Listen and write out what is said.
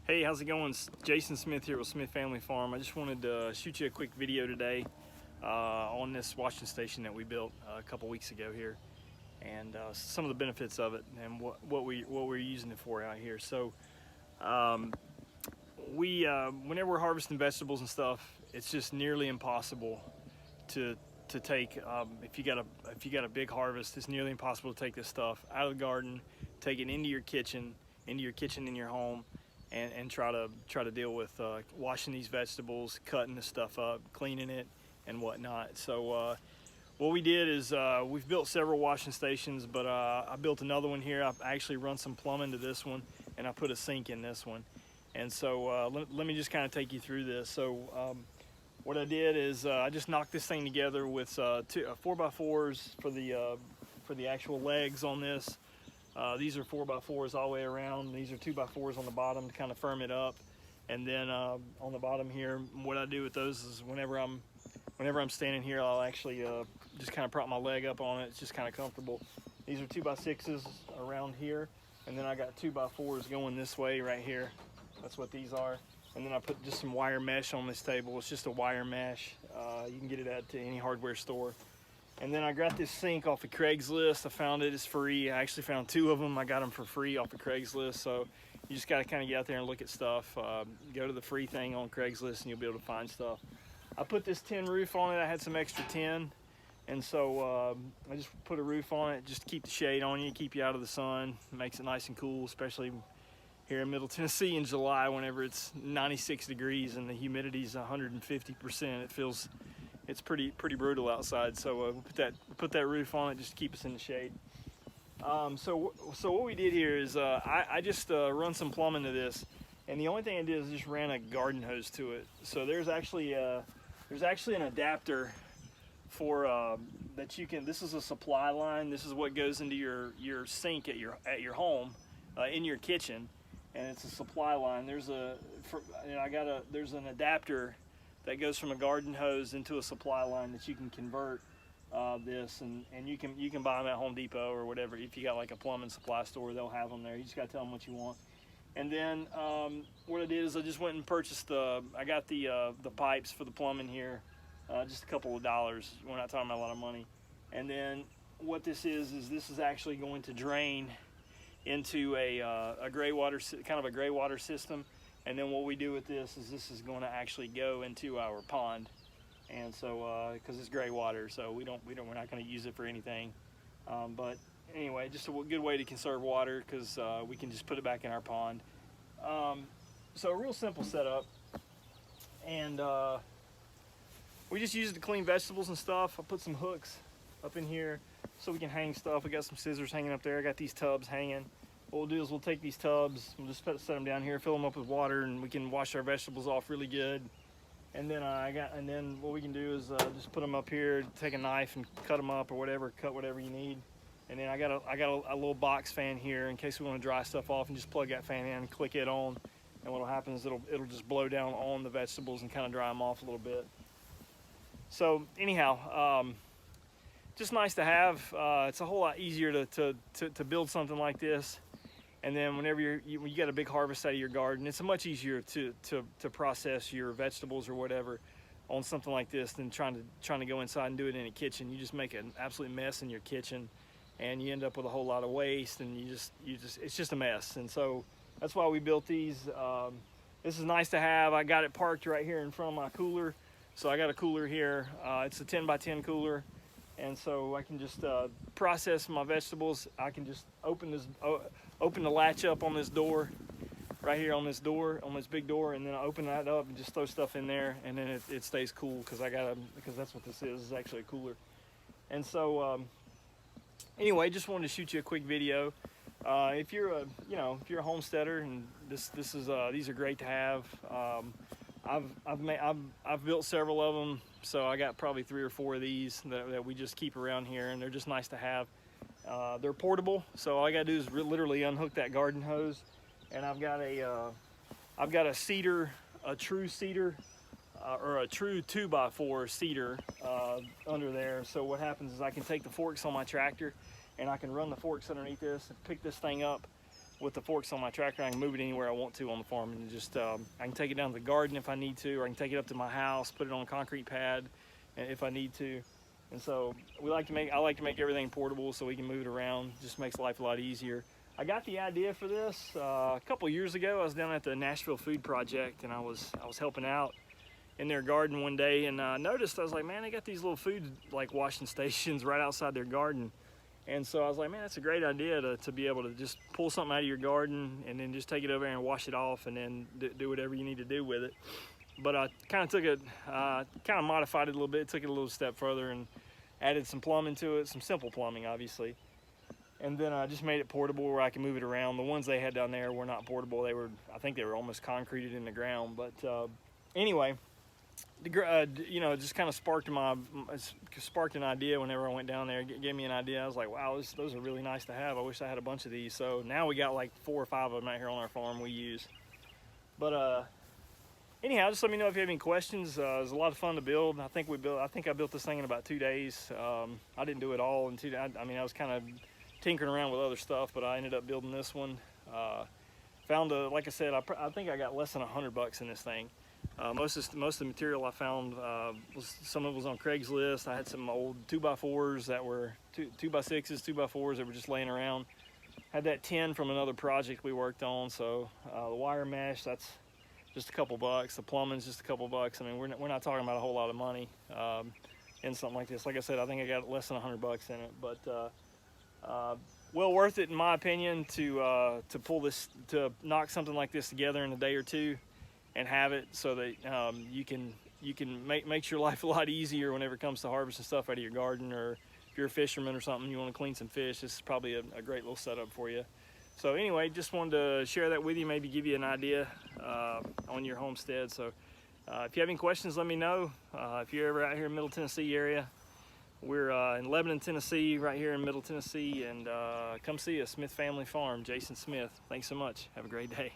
Hey, how's it going? It's Jason Smith here with Smith Family Farm. I just wanted to shoot you a quick video today on this washing station that we built a couple weeks ago here, and some of the benefits of it and what we're using it for out here. So whenever we're harvesting vegetables and stuff, it's just nearly impossible to take if you got a big harvest. It's nearly impossible to take this stuff out of the garden, take it into your kitchen in your home, and try to deal with washing these vegetables, cutting the stuff up, cleaning it, and whatnot. So what we did is we've built several washing stations, but I built another one here. I actually run some plumbing to this one, and I put a sink in this one. And so let me just kind of take you through this. So what I did is I just knocked this thing together with 4x4s for the actual legs on this. These are 4x4s all the way around. These are 2x4s on the bottom to kind of firm it up. And then on the bottom here, what I do with those is whenever I'm standing here, I'll actually just kind of prop my leg up on it. It's just kind of comfortable. These are 2x6s around here, and then I got 2x4s going this way right here. That's what these are. And then I put just some wire mesh on this table. It's just a wire mesh. You can get it at any hardware store. And then I got this sink off of Craigslist. I found it, it's free. I actually found 2 of them. I got them for free off of Craigslist. So you just gotta kind of get out there and look at stuff. Go to the free thing on Craigslist and you'll be able to find stuff. I put this tin roof on it. I had some extra tin. And so I just put a roof on it just to keep the shade on you, keep you out of the sun. Makes it nice and cool, especially here in Middle Tennessee in July whenever it's 96 degrees and the humidity's 150%. It's pretty brutal outside. So put that roof on it just to keep us in the shade. So what we did here is I just run some plumbing to this, and the only thing I did is just ran a garden hose to it. So there's actually an adapter for that you can. This is a supply line. This is what goes into your sink at your home in your kitchen, and it's a supply line. There's an adapter that goes from a garden hose into a supply line that you can convert this, and you can buy them at Home Depot or whatever. If you got like a plumbing supply store, they'll have them there. You just gotta tell them what you want. And then what I did is I just went and purchased I got the pipes for the plumbing here, just a couple of dollars. We're not talking about a lot of money. And then what this is this is actually going to drain into a gray water, kind of a gray water system. And then what we do with this is going to actually go into our pond, and so because it's gray water, so we're not going to use it for anything. But anyway, just a good way to conserve water because we can just put it back in our pond. So a real simple setup, and we just use it to clean vegetables and stuff. I put some hooks up in here so we can hang stuff. We got some scissors hanging up there. I got these tubs hanging. What we'll do is we'll take these tubs, we'll just set them down here, fill them up with water, and we can wash our vegetables off really good. And then what we can do is just put them up here, take a knife and cut them up or whatever, cut whatever you need. And then I got a little box fan here in case we want to dry stuff off, and just plug that fan in and click it on. And what'll happen is it'll just blow down on the vegetables and kind of dry them off a little bit. So anyhow, just nice to have. It's a whole lot easier to build something like this. And then whenever you got a big harvest out of your garden, it's much easier to process your vegetables or whatever on something like this than trying to go inside and do it in a kitchen. You just make an absolute mess in your kitchen, and you end up with a whole lot of waste, and it's just a mess. And so that's why we built these. This is nice to have. I got it parked right here in front of my cooler. So I got a cooler here. It's a 10x10 cooler. And so I can just process my vegetables. I can just open the latch up on this door, right here on this big door, and then I open that up and just throw stuff in there, and then it stays cool because that's what this is. It's actually a cooler. And so anyway, just wanted to shoot you a quick video. If you're a homesteader, and these are great to have. I've built several of them, so I got probably 3 or 4 of these that we just keep around here, and they're just nice to have. They're portable, so all I gotta do is literally unhook that garden hose, and I've got a cedar, a true cedar, or a true 2x4 cedar under there. So what happens is I can take the forks on my tractor, and I can run the forks underneath this and pick this thing up with the forks on my tractor, I can move it anywhere I want to on the farm, and just I can take it down to the garden if I need to, or I can take it up to my house, put it on a concrete pad if I need to. And so I like to make everything portable so we can move it around. Just makes life a lot easier. I got the idea for this a couple years ago. I was down at the Nashville Food Project, and I was helping out in their garden one day, and I noticed, I was like, man, they got these little food like washing stations right outside their garden. And so I was like, man, that's a great idea to be able to just pull something out of your garden and then just take it over there and wash it off, and then do whatever you need to do with it. But I kind of took it, kind of modified it a little bit, took it a little step further, and added some plumbing to it, some simple plumbing, obviously. And then I just made it portable where I can move it around. The ones they had down there were not portable. I think they were almost concreted in the ground. But anyway, you know, it just kind of sparked an idea whenever I went down there. It gave me an idea. I was like, wow, those are really nice to have. I wish I had a bunch of these. So now we got like 4 or 5 of them out here on our farm we use. But anyhow, just let me know if you have any questions. It was a lot of fun to build. I think I built this thing in about 2 days. I didn't do it all in 2 days. I mean, I was kind of tinkering around with other stuff, but I ended up building this one. Like I said, I think I got less than $100 in this thing. Most of the material I found some of it was on Craigslist. I had some old 2x4s that were 2x6s, 2x4s that were just laying around. Had that tin from another project we worked on. So the wire mesh, that's just a couple bucks. The plumbing's just a couple bucks. I mean, we're not talking about a whole lot of money in something like this. Like I said, I think I got less than $100 in it, but well worth it in my opinion to knock something like this together in a day or two and have it so that you can makes your life a lot easier whenever it comes to harvesting stuff out of your garden, or if you're a fisherman or something, you want to clean some fish. This is probably a great little setup for you. So anyway, just wanted to share that with you, maybe give you an idea on your homestead. So if you have any questions, let me know. If you're ever out here in Middle Tennessee area, we're in Lebanon, Tennessee, right here in Middle Tennessee, and come see us, Smith Family Farm, Jason Smith. Thanks so much. Have a great day.